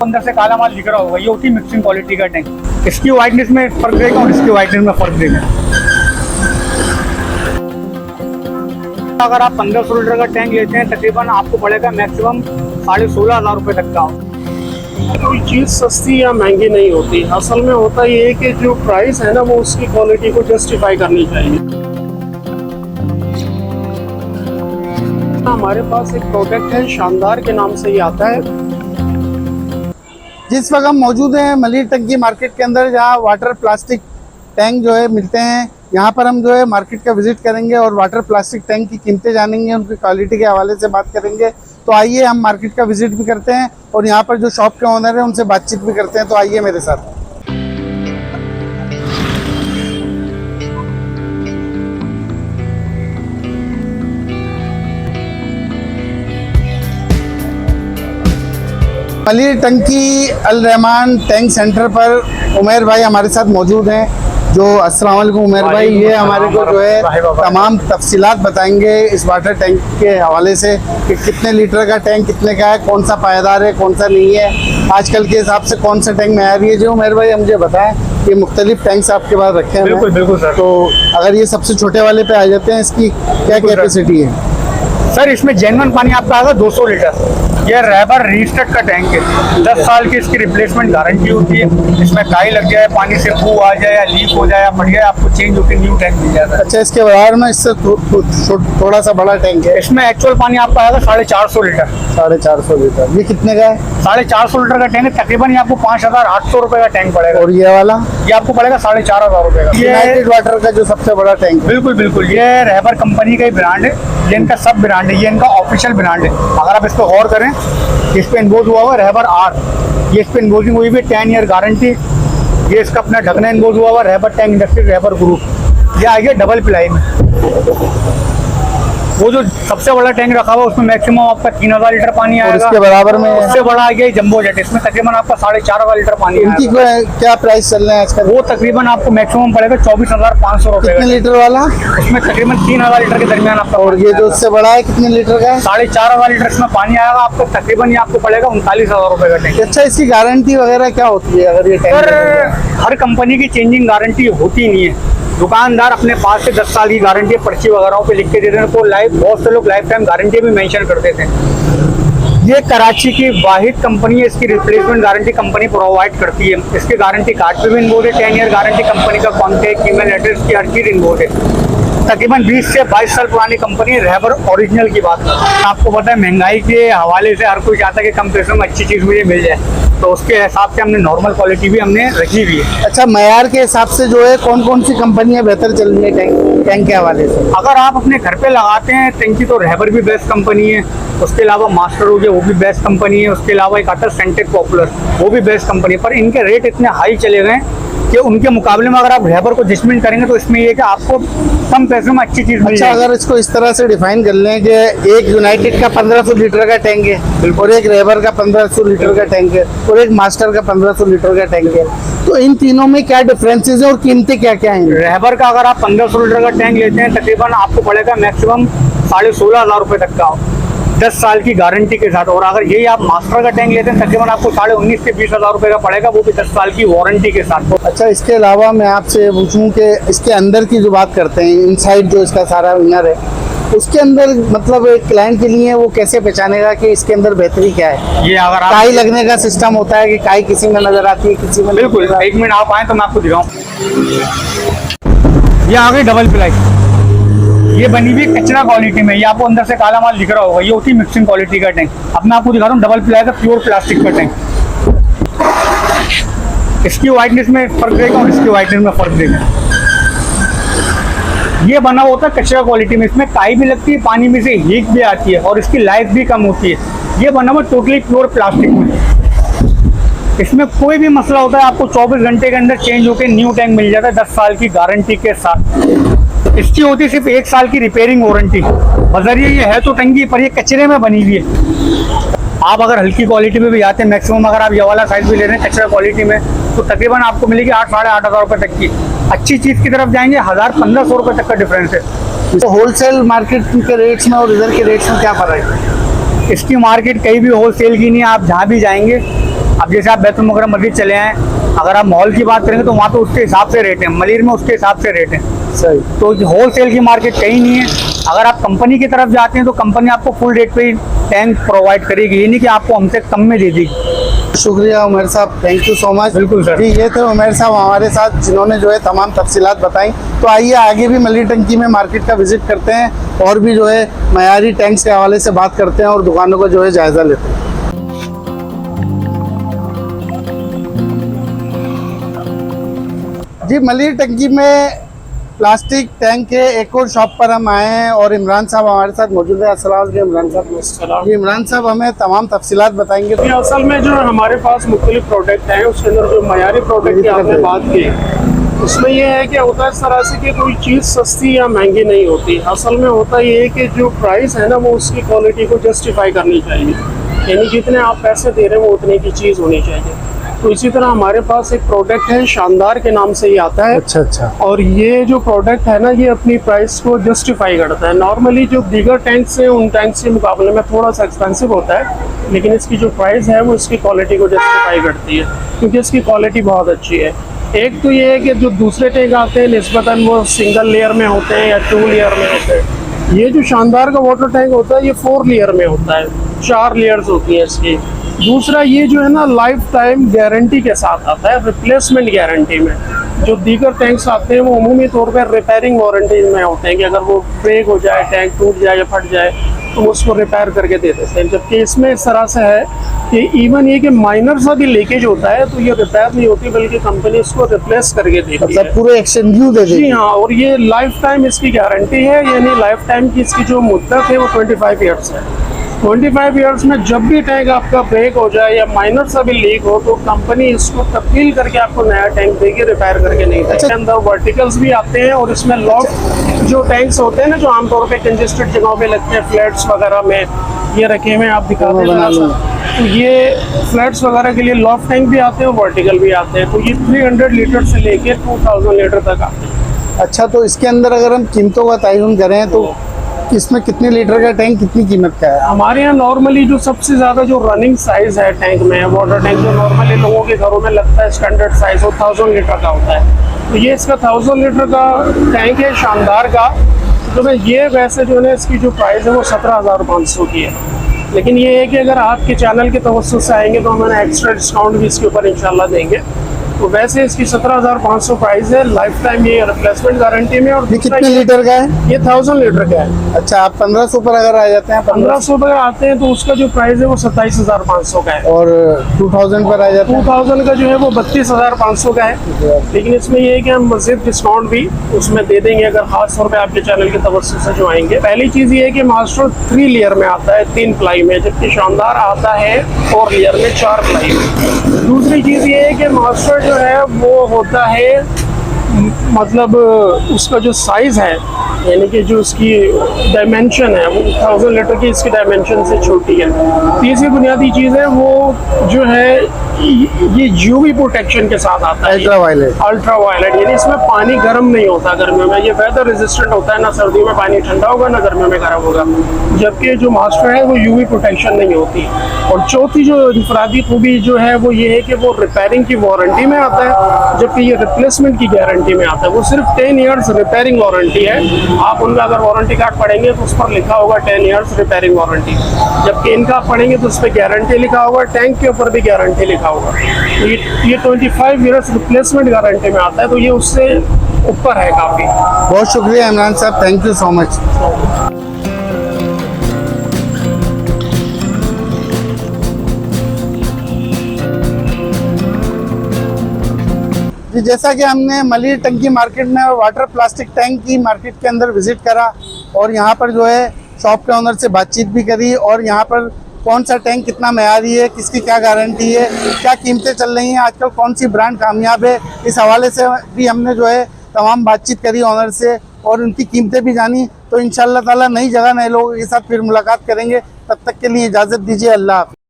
अंदर से काला माल दिख रहा होगा, ये होती है मिक्सिंग क्वालिटी का टैंक। इसकी वाइटनेस में फर्क रहेगा और इसकी वाइटनेस में फर्क रहेगा। अगर आप 1500 लीटर का टैंक लेते हैं तकरीबन आपको पड़ेगा मैक्सिमम 16,500 रुपये तक का। कोई चीज़ सस्ती या महंगी नहीं होती, असल में होता ये है कि जो प्राइस है ना वो उसकी क्वालिटी को जस्टिफाई करनी चाहिए। हमारे पास एक प्रोडक्ट है शानदार के नाम से ही आता है। जिस वक्त हम मौजूद हैं मलिर टंकी मार्केट के अंदर, जहाँ वाटर प्लास्टिक टैंक जो है मिलते हैं, यहाँ पर हम जो है मार्केट का विजिट करेंगे और वाटर प्लास्टिक टैंक की कीमतें जानेंगे, उनकी क्वालिटी के हवाले से बात करेंगे। तो आइए हम मार्केट का विजिट भी करते हैं और यहाँ पर जो शॉप के ओनर हैं उनसे बातचीत भी करते हैं। तो आइए मेरे साथ। मलिर टंकी अल रहमान टैंक सेंटर पर उमेर भाई हमारे साथ मौजूद हैं। जो अस्सलाम वालेकुम उमेर भाई, ये हमारे को जो है तमाम तफसीलात बताएंगे इस वाटर टैंक के हवाले से कि कितने लीटर का टैंक कितने का है, कौन सा पायदार है, कौन सा नहीं है, आजकल के हिसाब से कौन सा टैंक मयारी है। जो उमेर भाई मुझे बताएं कि मुख्तलिफ टैंक्स आपके पास रखे हैं। बिल्कुल बिल्कुल सर। तो अगर ये सबसे छोटे वाले पे आ जाते हैं, इसकी क्या कैपेसिटी है? सर इसमें जेन्युइन पानी आपका आएगा 200 लीटर। यह रैबर रीस्टार्ट का टैंक है, 10 साल की इसकी रिप्लेसमेंट गारंटी होती है। इसमें काई लग जाए, पानी से बू आ जाए या लीक हो जाए या फट जाए, आपको चेंज होकर न्यू टैंक मिल जाता है। अच्छा, इसके बाहर में इससे थोड़ा सा बड़ा टैंक है। इसमें एक्चुअल पानी आपका आएगा 450 लीटर। 450 लीटर। ये कितने का है? 450 लीटर का टैंक है, तकरीबन ये आपको 5,800 रुपये का टैंक पड़ेगा। और ये वाला? ये आपको पड़ेगा 4,500 रुपये का। यूनाइटेड वाटर का जो सबसे बड़ा टैंक है। बिल्कुल बिल्कुल, ये रैबर कंपनी का ही ब्रांड है, ये इनका सब ब्रांड है, ये इनका ऑफिशियल ब्रांड है। अगर आप इस पर गौर करें, इस पे इन्वोज हुआ हुआ रैबर आर, ये इस पे इन्वोजिंग हुई भी 10 ईयर गारंटी। ये इसका अपना ढकना इन्वोज हुआ हुआ रैबर टैंक इंडस्ट्री रैबर ग्रुप। ये आ गया डबल प्लाई में। वो जो सबसे बड़ा टैंक रखा हुआ उसमें मैक्सिमम आपका 3,000 लीटर पानी आएगा। इसके बराबर में उससे बड़ा आ गया जंबो जेट, इसमें तकरीबन आपका 4,500 लीटर पानी इनकी क्या प्राइस चल रहा है आजकल? वो तकरीबन आपको मैक्सिमम पड़ेगा 24,500 रुपये। कितने लीटर वाला? उसमें तकरीबन 3,000 लीटर के दरमियान आपका। और ये जो उससे बड़ा है कितने लीटर का है? 4,500 लीटर इसमें पानी आएगा आपको, तकरीबन ये आपको पड़ेगा 39,000 रुपये का टैंक। अच्छा, इसकी गारंटी वगैरह क्या होती है अगर ये टैंक? हर कंपनी की चेंजिंग गारंटी होती नहीं है, दुकानदार अपने पास से 10 साल की गारंटी पर्ची वगैरह पे लिख के देते हैं। तो बहुत से लोग लाइफ टाइम गारंटी भी मेंशन कर देते हैं। ये कराची की वाहिद कंपनी है, इसकी रिप्लेसमेंट गारंटी कंपनी प्रोवाइड करती है। इसके गारंटी कार्ड पे भी इन्वोल्व है, 10 ईयर गारंटी, कंपनी का कॉन्टैक्ट, ईमेल एड्रेस की हर चीज इन्वोल्व है। तकरीबन 20 से 22 साल पुरानी कंपनी रैबर ओरिजिनल की बात करते हैं। आपको पता है महंगाई के हवाले से हर कोई चाहता है कि कम पैसों में अच्छी चीज़ मुझे मिल जाए, तो उसके हिसाब से हमने नॉर्मल क्वालिटी भी हमने रखी हुई है। अच्छा, मयार के हिसाब से जो है कौन कौन सी कंपनियां बेहतर चल रही है टैंक के हवाले से? अगर आप अपने घर पे लगाते हैं टैंकी तो रैबर भी बेस्ट कंपनी है। उसके अलावा मास्टर हो गया, वो भी बेस्ट कंपनी है। उसके अलावा एक आता है सेंटेक पॉपुलर, वो भी बेस्ट कंपनी है। पर इनके रेट इतने हाई चले गए कि उनके मुकाबले में अगर आप रैबर को जजमेंट करेंगे तो इसमें ये कि आपको कम पैसों में अच्छी चीज़ मिल जाएगी। अगर इसको इस तरह से डिफाइन कर लें कि एक यूनाइटेड का 1500 लीटर का टैंक है और एक रैबर का 1500 लीटर का टैंक है और एक मास्टर का 1500 लीटर का टैंक है, तो इन तीनों में क्या डिफरेंसेस है और कीमतें क्या क्या हैं? रैबर का अगर आप 1500 लीटर का टैंक लेते हैं तकरीबन आपको पड़ेगा मैक्सिमम 16,500 रुपये तक का, 10 साल की गारंटी के साथ। और अगर यही आप मास्टर का टैंक लेते हैं तकरीबन आपको 19,500 से 20,000 रुपये का पड़ेगा, वो भी 10 साल की वारंटी के साथ। अच्छा, इसके अलावा मैं आपसे पूछूं कि इसके अंदर की जो बात करते हैं, इनसाइड जो इसका सारा इनर है, उसके अंदर मतलब एक क्लाइंट के लिए वो कैसे पहचानेगा कि इसके अंदर बेहतरी क्या है? ये अगर काई लगने का सिस्टम होता है कि काई किसी में नजर आती है, किसी में? बिल्कुल, 1 मिनट आप आए तो मैं आपको दिखाऊं। ये आ गई डबल प्लाई, ये बनी हुई कचरा क्वालिटी में, ये आपको अंदर से काला माल दिख रहा होगा, ये होती है मिक्सिंग क्वालिटी का टैंक। अब मैं आपको दिखा रहा हूँ डबल प्लाई का प्योर प्लास्टिक का टैंक। इसकी वाइटनेस में फर्क रहेगा और इसकी वाइटनेस में फर्क रहेगा। ये बना होता है कचरा क्वालिटी में, इसमें काई भी लगती है, पानी में से हीट भी आती है और इसकी लाइफ भी कम होती है। ये बना हुआ टोटली प्योर प्लास्टिक में, इसमें कोई भी मसला होता है आपको 24 घंटे के अंदर चेंज होकर न्यू टैंक मिल जाता है 10 साल की गारंटी के साथ। इसकी होती है सिर्फ 1 साल की रिपेयरिंग वारंटी। बजरिए ये है तो टंकी, पर ये कचरे में बनी हुई है। आप अगर हल्की क्वालिटी में भी आते हैं, मैक्सिमम अगर आप ये वाला साइज भी ले रहे हैं कचरा क्वालिटी में, तो तकरीबन आपको मिलेगी 8-8,500 रुपये तक की। अच्छी चीज़ की तरफ जाएंगे 1,000-1,500 रुपये तक का डिफरेंस है। तो होलसेल मार्केट के रेट्स में और इधर के रेट्स में क्या फ़र्क है? इसकी मार्केट कहीं भी होलसेल की नहीं है। आप जहाँ भी जाएंगे अब जैसे आप बैतुल मुकर्रम मस्जिद चले आए, अगर आप मॉल की बात करेंगे तो वहाँ पे उसके हिसाब से रेट है, मलिर में उसके हिसाब से रेट है। सही। तो होलसेल की मार्केट कहीं नहीं है। अगर आप कंपनी की तरफ जाते हैं तो कंपनी आपको फुल रेट पे ही टैंक प्रोवाइड करेगी, ये नहीं कि आपको हमसे कम में दे देगी। शुक्रिया उमर साहब, थैंक यू सो मच। बिल्कुल सर। जी, ये थे उमर साहब हमारे साथ, जिन्होंने जो है तमाम तफसीलात बताई। तो आइए आगे भी मलिर टंकी में मार्केट का विजिट करते हैं और भी जो है मयारी टैंक्स के हवाले से बात करते हैं और दुकानों का जो है जायज़ा लेते हैं। जी, मलिर टंकी में प्लास्टिक टैंक के एक और शॉप पर हम आए हैं और इमरान साहब हमारे साथ मौजूद है। अस्सलाम वालेकुम इमरान साहब। जी, इमरान साहब हमें तमाम तफसीलात बताएंगे। ये असल में जो हमारे पास मुख्तलिफ प्रोडक्ट हैं, उसके अंदर जो मयारी प्रोडक्ट की आपने बात की, उसमें यह है कि होता है इस तरह से कि कोई चीज़ सस्ती या महंगी नहीं होती। असल में होता ये है कि जो प्राइस है ना, वो उसकी क्वालिटी को जस्टिफाई करनी चाहिए, यानी जितने आप पैसे दे रहे हैं वो उतने की चीज़ होनी चाहिए। तो इसी तरह हमारे पास एक प्रोडक्ट है, शानदार के नाम से ही आता है। अच्छा। और ये जो प्रोडक्ट है ना, ये अपनी प्राइस को जस्टिफाई करता है। नॉर्मली जो दीगर टैंक्स हैं उन टैंक्स के मुकाबले में थोड़ा सा एक्सपेंसिव होता है, लेकिन इसकी जो प्राइस है वो इसकी क्वालिटी को जस्टिफाई करती है, क्योंकि इसकी क्वालिटी बहुत अच्छी है। एक तो ये है कि जो दूसरे टैंक आते हैं निस्बतन वो सिंगल लेयर में होते हैं या 2 लेयर में होते हैं। ये जो शानदार का वाटर टैंक होता है ये 4 लेयर में होता है, 4 लेयर्स होती हैं इसकी। दूसरा ये जो है ना, लाइफ टाइम गारंटी के साथ आता है, रिप्लेसमेंट गारंटी में। जो दीगर टैंक्स आते हैं वो उमूमी तौर पर रिपेयरिंग वारंटी में होते हैं कि अगर वो ब्रेक हो जाए, टैंक टूट जाए या फट जाए तो उसको रिपेयर करके दे देते हैं। जबकि इसमें इस तरह से है कि इवन ये कि माइनर सा भी लीकेज होता है तो ये रिपेयर नहीं होती, बल्कि कंपनी इसको रिप्लेस करके देती मतलब है। पूरे एक्सचेंज ड्यू दे जी देगी। हाँ, और ये लाइफ टाइम इसकी गारंटी है, यानी लाइफ टाइम की इसकी जो मुद्दत है वो 25 ईयर्स है। 25 ईयर्स में जब भी टैंक आपका ब्रेक हो जाए या माइनर सा भी लीक हो तो कंपनी इसको तब्दील करके आपको नया टैंक देगी, रिपेयर करके नहीं देगी। इसके अंदर वर्टिकल्स भी आते हैं और इसमें लॉक जो टैंक्स होते हैं ना, जो आमतौर पे कंजेस्टेड जगहों पे लगते हैं, फ्लैट्स वगैरह में ये रखे हुए हैं, आप दिखा दें जरा सा। तो ये फ्लैट्स वगैरह के लिए लॉक टैंक भी आते हैं, वर्टिकल भी आते हैं। तो ये 300 लीटर से लेके 2000 लीटर तक आते हैं। अच्छा, तो इसके अंदर अगर हम कीमतों का तयन करें तो इसमें कितने लीटर का टैंक कितनी कीमत का है? हमारे यहाँ नॉर्मली जो सबसे ज़्यादा जो रनिंग साइज़ है टैंक में, वाटर टैंक जो नॉर्मली लोगों के घरों में लगता है स्टैंडर्ड साइज़, वो 1000 लीटर का होता है। तो ये इसका 1000 लीटर का टैंक है, शानदार का। तो मैं ये वैसे जो है ना, इसकी जो प्राइस है वो 17,500 की है। लेकिन ये है कि अगर आपके चैनल के तवज्जुह से आएंगे तो हम एक्स्ट्रा डिस्काउंट भी इसके ऊपर इंशाल्लाह देंगे। तो वैसे इसकी 17,500 प्राइस है, लाइफ टाइम ये रिप्लेसमेंट गारंटी में। और ये कितने लीटर का है? ये 1000 लीटर का है। अच्छा, आप 1500 पर अगर आ जाते हैं, 1500 पर आते हैं तो उसका जो प्राइस है वो 27,500 का है। और 2000 पर आ जाते हैं, 2000 का जो है वो 32,500 का है। लेकिन इसमें ये है कि हम मज़ीद डिस्काउंट भी उसमें दे देंगे अगर खास तौर पे आपके चैनल के तवज्जुह से जो आएंगे। पहली चीज़ ये है कि मास्टर 3 लेयर में आता है, 3 प्लाई में, जबकि शानदार आता है 4 लेयर में, 4 प्लाई में। दूसरी चीज़ ये है कि मास्टर जो है वो होता है, मतलब उसका जो साइज़ है, यानी कि जो इसकी डायमेंशन है वो 1000 लीटर की इसकी डायमेंशन से छोटी है। तीसरी बुनियादी चीज़ है वो जो है ये यूवी प्रोटेक्शन के साथ आता है, अल्ट्रा वायलेट, यानी इसमें पानी गर्म नहीं होता गर्मियों में। ये वेदर रेजिस्टेंट होता है, ना सर्दियों में पानी ठंडा होगा ना गर्मियों में गर्म होगा। जबकि जो मास्टर है वो यूवी प्रोटेक्शन नहीं होती। और चौथी जो इंफरादी खूबी जो है वो ये है कि वो रिपेयरिंग की वारंटी में आता है, जबकि ये रिप्लेसमेंट की गारंटी में आता है। वो सिर्फ 10 ईयर्स रिपेयरिंग वारंटी है। आप उनका अगर वारंटी कार्ड पढ़ेंगे तो उस पर लिखा होगा 10 ईयर्स रिपेयरिंग वारंटी, जबकि इनका आप पढ़ेंगे तो उस पर गारंटी लिखा होगा, टैंक के ऊपर भी गारंटी लिखा होगा। तो ये 25 ईयर्स रिप्लेसमेंट गारंटी में आता है, तो ये उससे ऊपर है काफ़ी। बहुत शुक्रिया इमरान साहब, थैंक यू सो मच। जी, जैसा कि हमने मलिर टंकी मार्केट में वाटर प्लास्टिक टैंक की मार्केट के अंदर विजिट करा और यहाँ पर जो है शॉप के ओनर से बातचीत भी करी और यहाँ पर कौन सा टैंक कितना मयारी है, किसकी क्या गारंटी है, क्या कीमतें चल रही हैं, आजकल कौन सी ब्रांड कामयाब है, इस हवाले से भी हमने जो है तमाम बातचीत करी ओनर से और उनकी कीमतें भी जानी। तो इंशाअल्लाह ताला नई जगह नए लोगों के साथ फिर मुलाकात करेंगे। तब तक के लिए इजाज़त दीजिए। अल्लाह हाफ़िज़।